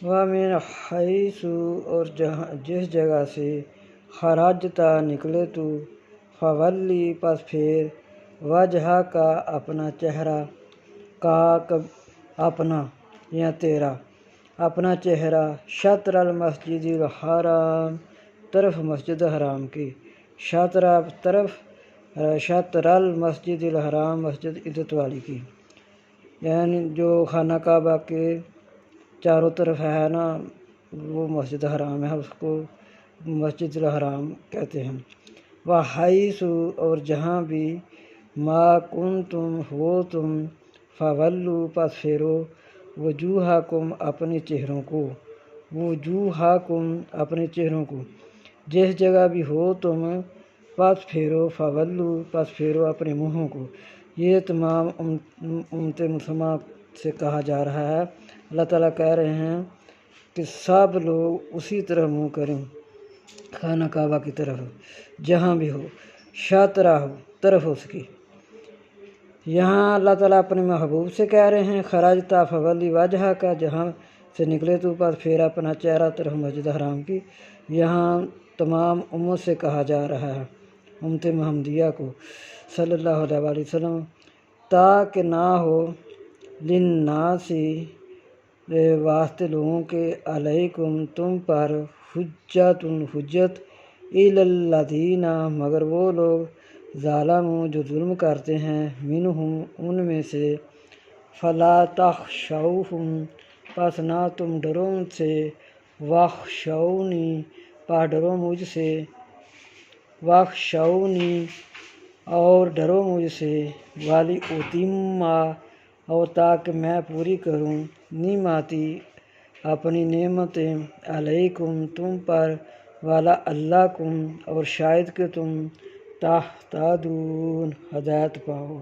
وَمِنْ حَیثُ اور جس جگہ سے خرجتا نکلے تو فولی پس پھیر وجہ کا اپنا چہرہ کا اپنا یا تیرا اپنا چہرہ شطر المسجد الحرام طرف مسجد حرام کی شطر المسجد الحرام مسجد عزت والی کی، یعنی جو خانہ کعبہ کے چاروں طرف ہے نا وہ مسجد حرام ہے، اس کو مسجد الحرام کہتے ہیں۔ وحیث اور جہاں بھی ما کنتم ہو تم فولو پس پھیرو وجوہکم اپنے چہروں کو، وجوہکم اپنے چہروں کو، جس جگہ بھی ہو تم پس پھیرو فولو پس پھیرو اپنے منہوں کو۔ یہ تمام امت مسلمہ سے کہا جا رہا ہے۔ اللہ تعالیٰ کہہ رہے ہیں کہ سب لوگ اسی طرح منہ کریں خانہ کعبہ کی طرف، جہاں بھی ہو، شاطرہ ہو طرف اس کی۔ یہاں اللہ تعالیٰ اپنے محبوب سے کہہ رہے ہیں خرجتا فولی وجہ کا، جہاں سے نکلے تو پس پھیرا اپنا چہرہ طرف مسجد حرام کی۔ یہاں تمام امت سے کہا جا رہا ہے، امت محمدیہ کو صلی اللہ علیہ وآلہ وسلم، تاکہ نہ ہو للناس واسطے لوگوں کے علیکم تم پر حجت الی الذین مگر وہ لوگ ظالموا جو ظلم کرتے ہیں منہم ان میں سے، فلا تخشوہم پس نہ تم ڈرو ان سے، واخشونی پس ڈرو مجھ سے، واخشونی اور ڈرو مجھ سے، وَلِأُتِمَّ اور تاکہ میں پوری کروں نعمتی اپنی نعمتیں علیکم تم پر، وَلَعَلَّکم اور شاید کہ تم تہتدون ہدایت پاؤ۔